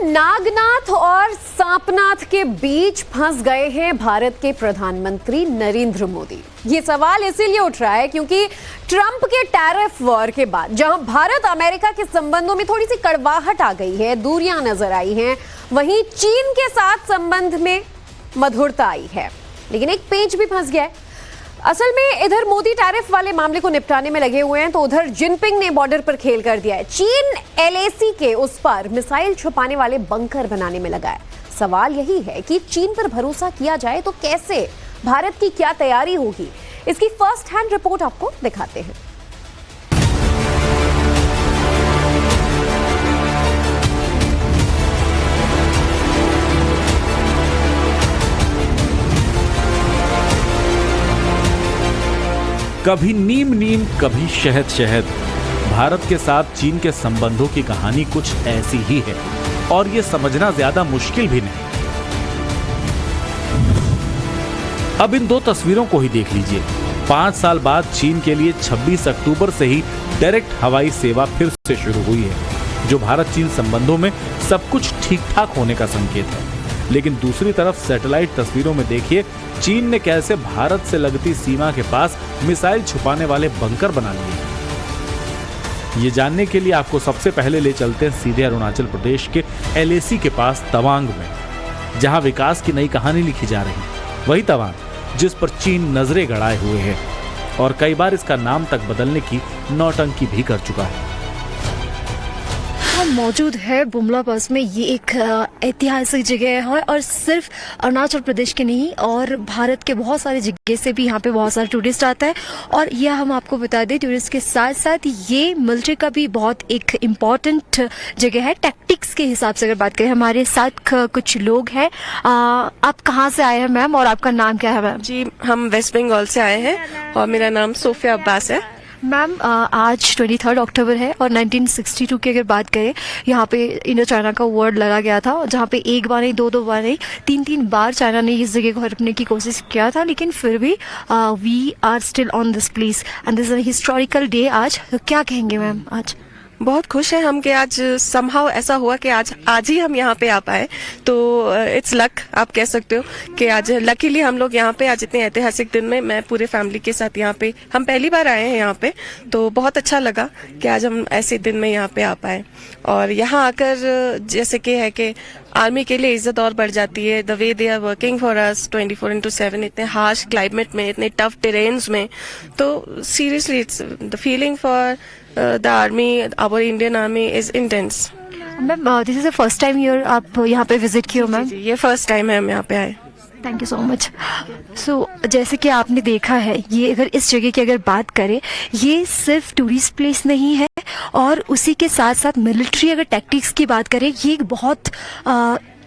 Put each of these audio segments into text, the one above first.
नागनाथ और सांपनाथ के बीच फंस गए हैं भारत के प्रधानमंत्री नरेंद्र मोदी। ये सवाल इसीलिए उठ रहा है क्योंकि ट्रंप के टैरिफ वॉर के बाद जहां भारत अमेरिका के संबंधों में थोड़ी सी कड़वाहट आ गई है, दूरियां नजर आई हैं, वहीं चीन के साथ संबंध में मधुरता आई है, लेकिन एक पेंच भी फंस गया है। असल में इधर मोदी टैरिफ वाले मामले को निपटाने में लगे हुए हैं तो उधर जिनपिंग ने बॉर्डर पर खेल कर दिया है। चीन एलएसी के उस पर मिसाइल छुपाने वाले बंकर बनाने में लगा है। सवाल यही है कि चीन पर भरोसा किया जाए तो कैसे, भारत की क्या तैयारी होगी, इसकी फर्स्ट हैंड रिपोर्ट आपको दिखाते हैं। कभी नीम नीम कभी शहद शहद, भारत के साथ चीन के संबंधों की कहानी कुछ ऐसी ही है और ये समझना ज्यादा मुश्किल भी नहीं। अब इन दो तस्वीरों को ही देख लीजिए। 5 साल बाद चीन के लिए 26 अक्टूबर से ही डायरेक्ट हवाई सेवा फिर से शुरू हुई है, जो भारत चीन संबंधों में सब कुछ ठीक ठाक होने का संकेत है। लेकिन दूसरी तरफ सैटेलाइट तस्वीरों में देखिए चीन ने कैसे भारत से लगती सीमा के पास मिसाइल छुपाने वाले बंकर बना लिए। ये जानने के लिए आपको सबसे पहले ले चलते हैं सीधे अरुणाचल प्रदेश के एलएसी के पास तवांग में, जहां विकास की नई कहानी लिखी जा रही। वही तवांग जिस पर चीन नजरें गड़ाए हुए है और कई बार इसका नाम तक बदलने की नौटंकी भी कर चुका है। मौजूद है बुमला पास में। ये एक ऐतिहासिक जगह है और सिर्फ अरुणाचल प्रदेश के नहीं और भारत के बहुत सारे जगह से भी यहाँ पे बहुत सारे टूरिस्ट आता है। और यह हम आपको बता दें, टूरिस्ट के साथ साथ ये मिलिट्री का भी बहुत एक इम्पॉर्टेंट जगह है। टैक्टिक्स के हिसाब से अगर बात करें, हमारे साथ कुछ लोग हैं। आप कहाँ से आए हैं मैम और आपका नाम क्या है मैम? जी, हम वेस्ट बंगाल से आए हैं और मेरा नाम सोफिया अब्बास है। मैम, आज 23 अक्टूबर है और 1962 की अगर बात करें, यहाँ पे इंडो चाइना का वर्ड लड़ा गया था, जहाँ पे एक बार नहीं, दो बार नहीं, 3 बार चाइना ने इस जगह को हड़पने की कोशिश किया था, लेकिन फिर भी we are still on this place and this is historical day आज। तो क्या कहेंगे मैम आज? बहुत खुश हैं हम कि आज समहाउ ऐसा हुआ कि आज ही हम यहाँ पे आ पाए। तो इट्स लक, आप कह सकते हो कि आज लकीली हम लोग यहाँ पे आज इतने ऐतिहासिक दिन में, मैं पूरे फैमिली के साथ यहाँ पे, हम पहली बार आए हैं यहाँ पे, तो बहुत अच्छा लगा कि आज हम ऐसे दिन में यहाँ पे आ पाए। और यहाँ आकर जैसे कि है कि आर्मी के लिए इज्जत और बढ़ जाती है। The way they are working for us 24/7 इतने हार्श क्लाइमेट में, इतने टफ टेरेन्स में। तो seriously it's the feeling for the army, our Indian army is intense. Ma'am, this is the first time आप यहाँ पे विजिट किए हो मैम? ये फर्स्ट टाइम है हम यहाँ पे आए। Thank you so much. So जैसे कि आपने देखा है, ये अगर इस जगह की अगर बात करें, ये सिर्फ टूरिस्ट प्लेस नहीं है और उसी के साथ साथ मिलिट्री अगर टैक्टिक्स की बात करें, ये एक बहुत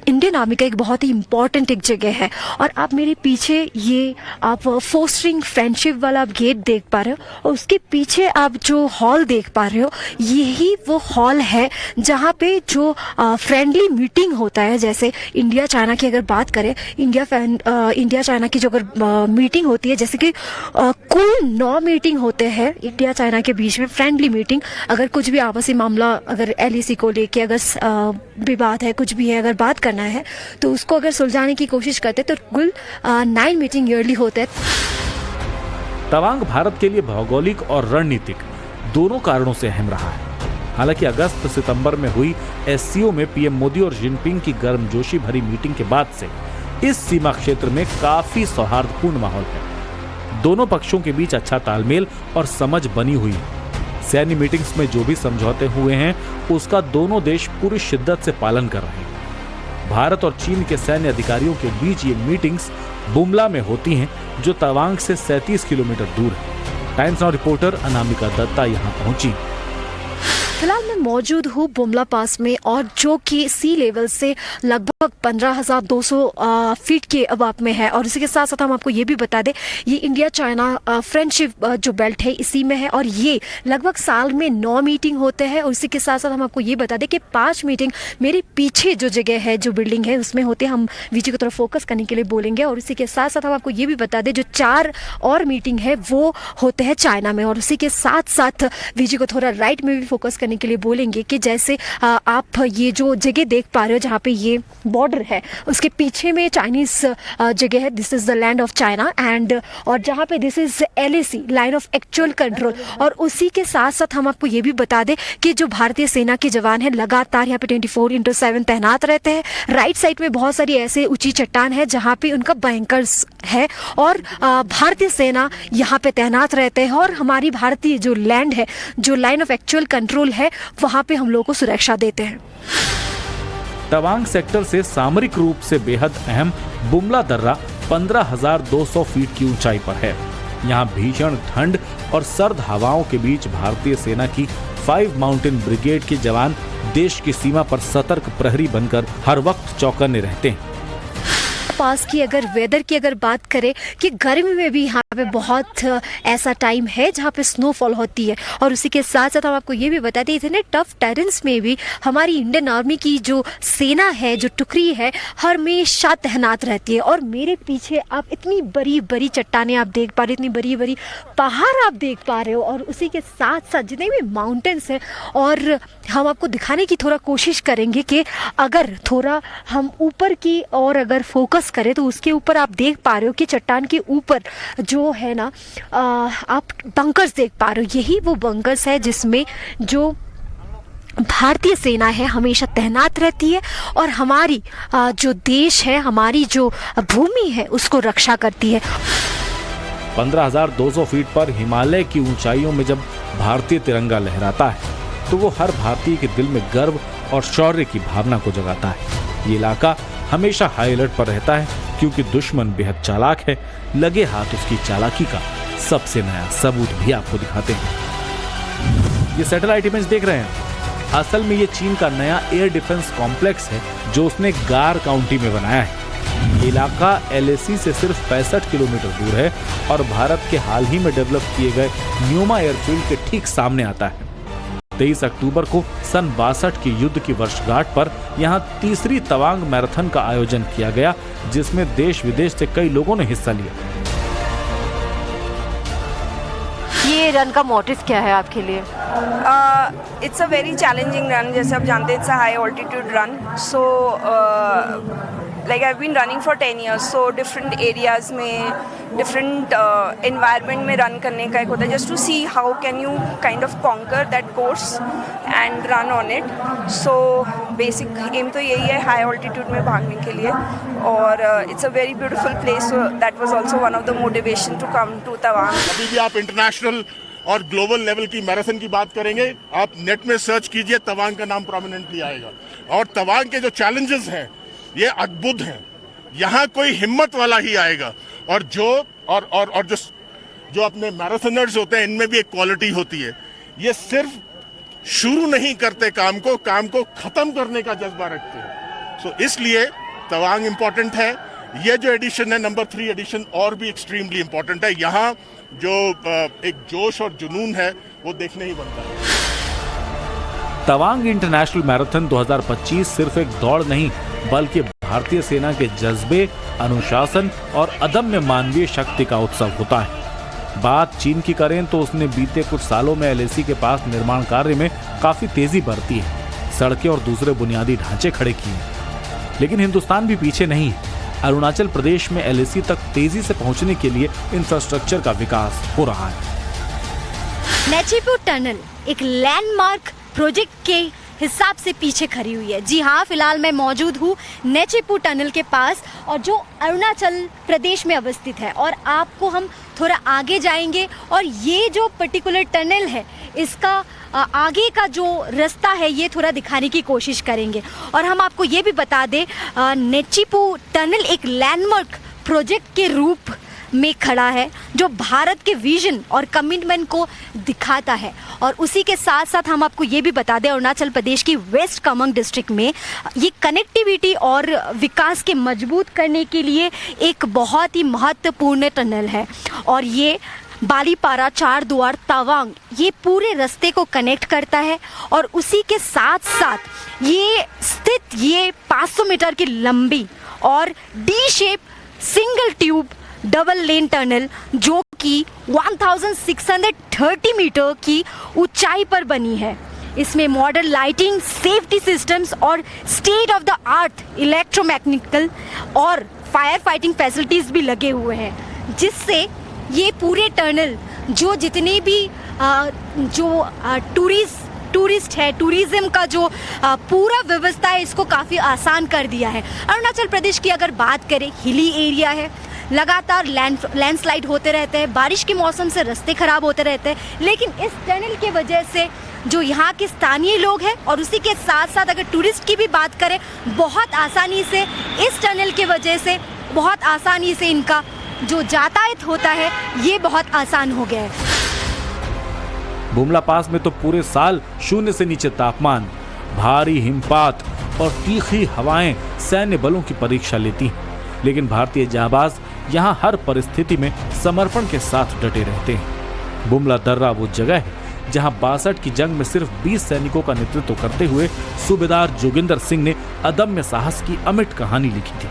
इंडियन आर्मी का एक बहुत ही इम्पॉर्टेंट एक जगह है। और आप मेरे पीछे ये आप फोस्टरिंग फ्रेंडशिप वाला आप गेट देख पा रहे हो और उसके पीछे आप जो हॉल देख पा रहे हो, यही वो हॉल है जहाँ पे जो फ्रेंडली मीटिंग होता है। जैसे इंडिया चाइना की अगर बात करें, इंडिया चाइना की जो अगर मीटिंग होती है, जैसे कि कुल 9 मीटिंग होते हैं इंडिया चाइना के बीच में, फ्रेंडली मीटिंग। अगर कुछ भी आपसी मामला, अगर एलएसी को लेके अगर विवाद है, कुछ भी है, अगर बात करना है तो उसको अगर सुलझाने की कोशिश करते तो कुल 9 मीटिंग ईयरली होते हैं। तवांग भारत के लिए भौगोलिक और रणनीतिक दोनों कारणों से अहम रहा है। हालांकि अगस्त सितंबर में हुई एससीओ में पीएम मोदी और जिनपिंग की गर्मजोशी भरी मीटिंग के बाद से इस सीमा क्षेत्र में काफी सौहार्दपूर्ण माहौल है। दोनों पक्षों के बीच अच्छा तालमेल और समझ बनी हुई है। सैन्य मीटिंग्स में जो भी समझौते हुए हैं उसका दोनों देश पूरी शिद्दत से पालन कर रहे हैं। भारत और चीन के सैन्य अधिकारियों के बीच ये मीटिंग्स बुमला में होती हैं, जो तवांग से 37 किलोमीटर दूर है। Times Now reporter Anamika Datta यहाँ पहुंची। फिलहाल मैं मौजूद हूँ बुमला पास में, और जो कि सी लेवल से लगभग 15,200 फीट के अबाव में है। और इसी के साथ साथ हम आपको ये भी बता दें, ये इंडिया चाइना फ्रेंडशिप जो बेल्ट है इसी में है और ये लगभग साल में 9 मीटिंग होते हैं। और इसी के साथ साथ हम आपको ये बता दें कि 5 मीटिंग मेरे पीछे जो जगह है, जो बिल्डिंग है, उसमें होते हैं। हम वीडियो की तरफ फोकस करने के लिए बोलेंगे। और इसी के साथ साथ हम आपको ये भी बता दें, जो 4 और मीटिंग है वो होते हैं चाइना में। और उसी के साथ साथ वीडियो को थोड़ा राइट में भी फोकस करने के लिए बोलेंगे कि जैसे आप ये जो जगह देख पा रहे हो जहाँ पे ये बॉर्डर है, उसके पीछे में चाइनीज जगह है, this is the land of China and और जहाँ पे this is LAC, line of actual control. और उसी के साथ साथ हम आपको ये भी बता दें कि जो भारतीय सेना के जवान हैं लगातार यहाँ पे 24/7 तैनात रहते हैं। राइट साइड में बहुत सारी ऐसे ऊंची चट्टान है जहाँ पे उनका बैंकर्स है और भारतीय सेना यहाँ पे तैनात रहते हैं और हमारी भारतीय जो लैंड है, जो लाइन ऑफ एक्चुअल कंट्रोल है, वहाँ पे हम लोगों को सुरक्षा देते हैं। तवांग सेक्टर से सामरिक रूप से बेहद अहम बुमला दर्रा 15,200 फीट की ऊंचाई पर है। यहाँ भीषण ठंड और सर्द हवाओं के बीच भारतीय सेना की 5 माउंटेन ब्रिगेड के जवान देश की सीमा पर सतर्क प्रहरी बनकर हर वक्त चौकन्ने रहते हैं। पास की अगर वेदर की अगर बात करें कि गर्मी में भी यहाँ पे बहुत ऐसा टाइम है जहाँ पे स्नोफॉल होती है और उसी के साथ साथ हम आपको ये भी बताते हैं इतने टफ टेरेंस में भी हमारी इंडियन आर्मी की जो सेना है, जो टुकड़ी है, हमेशा तैनात रहती है। और मेरे पीछे आप इतनी बड़ी बड़ी चट्टानें आप देख पा रहे हो, इतनी बड़ी बड़ी पहाड़ आप देख पा रहे हो और उसी के साथ साथ जितने भी माउंटेन्स हैं। और हम आपको दिखाने की थोड़ा कोशिश करेंगे कि अगर थोड़ा हम ऊपर की और अगर फोकस करें तो उसके ऊपर आप देख पा रहे हो कि चट्टान के ऊपर जो है ना आप बंकर्स देख पा रहे हो। यही वो बंकर्स है जिसमें जो भारतीय सेना है हमेशा तैनात रहती है और हमारी जो देश है, हमारी जो भूमि है, उसको रक्षा करती है। 15,200 फीट पर हिमालय की ऊंचाइयों में जब भारतीय तिरंगा लहराता है तो वो हर भारतीय के दिल में गर्व और शौर्य की भावना को जगाता है। ये इलाका हमेशा हाई अलर्ट पर रहता है क्योंकि दुश्मन बेहद चालाक है। लगे हाथ उसकी चालाकी का सबसे नया सबूत भी आपको दिखाते हैं। ये सैटेलाइट इमेज देख रहे हैं, असल में ये चीन का नया एयर डिफेंस कॉम्प्लेक्स है जो उसने गार काउंटी में बनाया है। ये इलाका LAC से सिर्फ 65 किलोमीटर दूर है और भारत के हाल ही में डेवलप किए गए न्यूमा एयरफील्ड के ठीक सामने आता है। 23 अक्टूबर को सन 62 की युद्ध की वर्षगांठ पर यहाँ तीसरी तवांग मैराथन का आयोजन किया गया जिसमें देश विदेश से कई लोगों ने हिस्सा लिया। ये रन का मोटिव क्या है आपके लिए? It's a very challenging run, जैसे आप जानते हैं it's a high altitude run. So like I've been running for 10 years, so different areas में different environment में run करने का एक होता है just to see how can you kind of conquer that course and run on it. So basic aim तो यही है high altitude में भागने के लिए और it's a very beautiful place, so that was also one of the motivation to come to Tawang. अभी भी आप इंटरनेशनल और ग्लोबल लेवल की मैराथन की बात करेंगे, आप नेट में सर्च कीजिए, तवांग का नाम प्रोमिनेंटली आएगा। और तवांग के जो चैलेंजेस हैं ये अद्भुत हैं। यहाँ कोई हिम्मत वाला ही आएगा और जो अपने मैराथनर्स होते हैं इनमें भी एक क्वालिटी होती है। ये सिर्फ शुरू नहीं करते काम को खत्म करने का जज्बा रखते हैं। सो इसलिए तवांग इम्पोर्टेंट है। ये जो एडिशन है नंबर 3 एडिशन और भी एक्सट्रीमली इम्पोर्टेंट है। यहाँ जो एक जोश और जुनून है वो देखने ही बनता है। तवांग इंटरनेशनल मैराथन 2025 सिर्फ एक दौड़ नहीं बल्कि भारतीय सेना के जज्बे, अनुशासन और अदम्य मानवीय शक्ति का उत्सव होता है। बात चीन की करें तो उसने बीते कुछ सालों में LAC के पास निर्माण कार्य में काफी तेजी बरती है, सड़कें और दूसरे बुनियादी ढांचे खड़े किए हैं। लेकिन हिंदुस्तान भी पीछे नहीं है। अरुणाचल प्रदेश में LAC तक तेजी से पहुंचने के लिए इंफ्रास्ट्रक्चर का विकास हो रहा है। नेचीपू टनल एक लैंडमार्क प्रोजेक्ट के हिसाब से पीछे खड़ी हुई है। जी हाँ, फिलहाल मैं मौजूद हूँ नेचीपू टनल के पास और जो अरुणाचल प्रदेश में अवस्थित है और आपको हम थोड़ा आगे जाएंगे और ये जो पर्टिकुलर टनल है इसका आगे का जो रास्ता है ये थोड़ा दिखाने की कोशिश करेंगे। और हम आपको ये भी बता दें नेचीपू टनल एक लैंडमार्क प्रोजेक्ट के रूप में खड़ा है जो भारत के विजन और कमिटमेंट को दिखाता है। और उसी के साथ साथ हम आपको ये भी बता दें अरुणाचल प्रदेश की वेस्ट कामेंग डिस्ट्रिक्ट में ये कनेक्टिविटी और विकास के मजबूत करने के लिए एक बहुत ही महत्वपूर्ण टनल है। और ये बालीपारा, चारद्वार, तवांग ये पूरे रास्ते को कनेक्ट करता है। और उसी के साथ साथ ये स्थित ये 500 मीटर की लंबी और D shape single tube double lane tunnel जो कि 1630 मीटर की ऊंचाई पर बनी है। इसमें मॉडर्न लाइटिंग, सेफ्टी सिस्टम्स और state of the art electromechanical और फायर फाइटिंग फैसिलिटीज़ भी लगे हुए हैं, जिससे ये पूरे टनल जो जितने भी टूरिस्ट है, टूरिज्म का जो पूरा व्यवस्था है, इसको काफ़ी आसान कर दिया है। अरुणाचल प्रदेश की अगर बात करें, हिली एरिया है, लगातार लैंडस्लाइड होते रहते हैं, बारिश के मौसम से रास्ते खराब होते रहते हैं, लेकिन इस टनल की वजह से जो यहाँ के स्थानीय लोग हैं और उसी के साथ साथ अगर टूरिस्ट की भी बात करें, बहुत आसानी से इस टनल की वजह से बहुत आसानी से इनका जो यातायात होता है ये बहुत आसान हो गया है। बुमला पास में तो पूरे साल 0 से नीचे तापमान, भारी हिमपात और तीखी हवाएं सैन्य बलों की परीक्षा लेती हैं, लेकिन भारतीय जाबाज यहां हर परिस्थिति में समर्पण के साथ डटे रहते हैं। बुमला दर्रा वो जगह है जहां 62 की जंग में सिर्फ 20 सैनिकों का नेतृत्व करते हुए सूबेदार जोगिंदर सिंह ने अदम्य साहस की अमिट कहानी लिखी थी।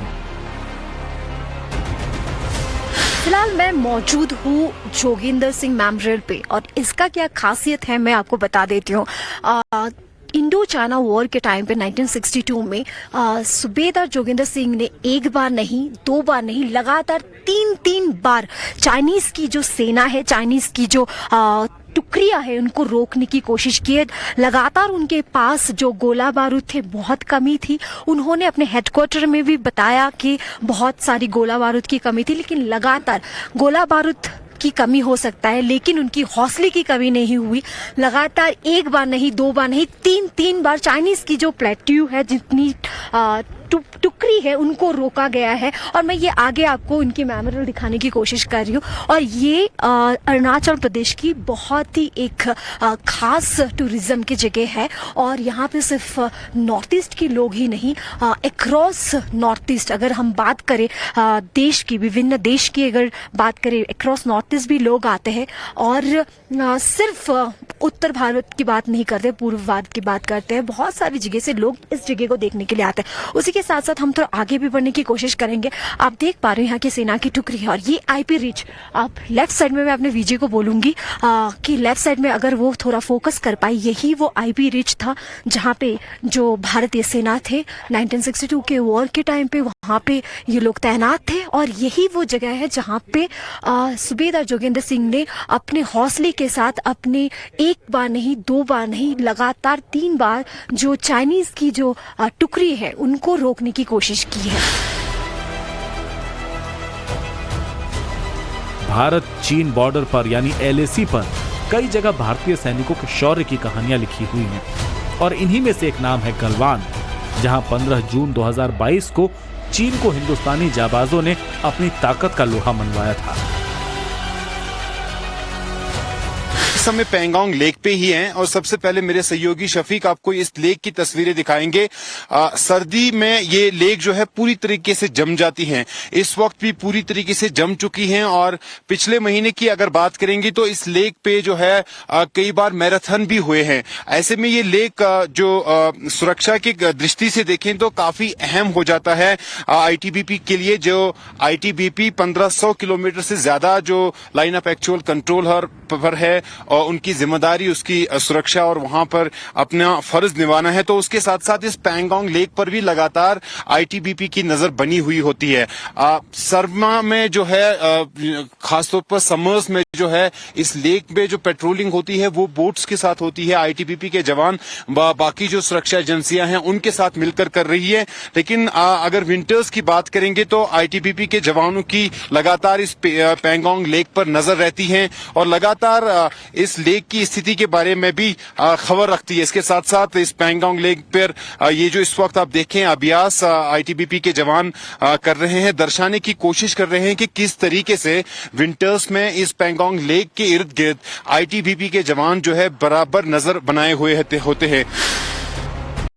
फिलहाल मैं मौजूद हूँ जोगिंदर सिंह मेमोरियल पे, और इसका क्या खासियत है मैं आपको बता देती हूँ। इंडो चाइना वॉर के टाइम पे 1962 में सूबेदार जोगिंदर सिंह ने एक बार नहीं, 2 बार नहीं, लगातार 3 बार चाइनीज की जो सेना है, चाइनीज की जो टुकड़ियां है, उनको रोकने की कोशिश की है। लगातार उनके पास जो गोला बारूद थे बहुत कमी थी। उन्होंने अपने हेडक्वार्टर में भी बताया कि बहुत सारी गोला बारूद की कमी थी, लेकिन लगातार गोला बारूद की कमी हो सकता है, लेकिन उनकी हौसले की कमी नहीं हुई। लगातार 1 बार नहीं, 2 बार नहीं, 3 बार चाइनीज की जो प्लेट्यू है, जितनी टुकड़ी है, उनको रोका गया है। और मैं ये आगे आपको उनकी मेमोरियल दिखाने की कोशिश कर रही हूँ। और ये अरुणाचल प्रदेश की बहुत ही एक खास टूरिज्म की जगह है, और यहाँ पे सिर्फ नॉर्थ ईस्ट के लोग ही नहीं, अक्रॉस नॉर्थ ईस्ट अगर हम बात करें, देश की विभिन्न देश की अगर बात करें, अक्रॉस नॉर्थ ईस्ट भी लोग आते हैं। और सिर्फ उत्तर भारत की बात नहीं करते, पूर्व भारत की बात करते हैं। बहुत सारी जगह से लोग इस जगह को देखने के लिए आते हैं। उसी के साथ साथ हम थोड़ा आगे भी बढ़ने की कोशिश करेंगे। आप देख पा रहे हैं यहाँ की सेना की टुकड़ी है, और ये आईपी रिच, आप लेफ्ट साइड में मैं अपने विजय को बोलूंगी कि लेफ्ट साइड में अगर वो थोड़ा फोकस कर पाई, यही वो आईपी रिच था जहाँ पे जो भारतीय सेना थे 1962 के वॉर के टाइम पे वहाँ पे ये लोग तैनात थे। और यही वो जगह है जहाँ पे सूबेदार जोगिंदर सिंह ने अपने हौसले के साथ अपने 1 बार नहीं, 2 बार नहीं, लगातार 3 बार जो चाइनीज की जो टुकड़ी है उनको रोकने की कोशिश की है। भारत चीन बॉर्डर पर यानी LAC पर कई जगह भारतीय सैनिकों के शौर्य की कहानियां लिखी हुई हैं, और इन्हीं में से एक नाम है गलवान, जहां 15 जून 2022 को चीन को हिंदुस्तानी जाबाजों ने अपनी ताकत का लोहा मनवाया था। समय पेंगोंग लेक पे ही हैं, और सबसे पहले मेरे सहयोगी शफीक आपको इस लेक की तस्वीरें दिखाएंगे। सर्दी में ये लेक जो है पूरी तरीके से जम जाती हैं, इस वक्त भी पूरी तरीके से जम चुकी हैं। और पिछले महीने की अगर बात करेंगे तो इस लेक पे जो है कई बार मैराथन भी हुए हैं। ऐसे में ये लेक जो सुरक्षा की दृष्टि से देखें तो काफी अहम हो जाता है ITBP के लिए। जो ITBP 1500 किलोमीटर से ज्यादा जो लाइन ऑफ एक्चुअल कंट्रोल पर है, और उनकी जिम्मेदारी उसकी सुरक्षा और वहां पर अपना फर्ज निभाना है। तो उसके साथ साथ इस पेंगोंग लेक पर भी लगातार ITBP की नजर बनी हुई होती है। सर्मा में जो है, खासतौर पर समर्स में जो है, इस लेक में जो पेट्रोलिंग होती है वो बोट्स के साथ होती है। ITBP के जवान बाकी जो सुरक्षा एजेंसियां हैं उनके साथ मिलकर कर रही है। लेकिन अगर विंटर्स की बात करेंगे तो ITBP के जवानों की लगातार इस पेंगोंग लेक पर नजर रहती है, और लगातार इस लेक की स्थिति के बारे में भी खबर रखती है। इसके साथ साथ इस पेंगोंग लेक पर ये जो इस वक्त आप देखें अभ्यास ITBP के जवान कर रहे हैं, दर्शाने की कोशिश कर रहे हैं कि किस तरीके से विंटर्स में इस पेंगोंग लेक के इर्द गिर्द ITBP के जवान जो है बराबर नजर बनाए हुए होते हैं।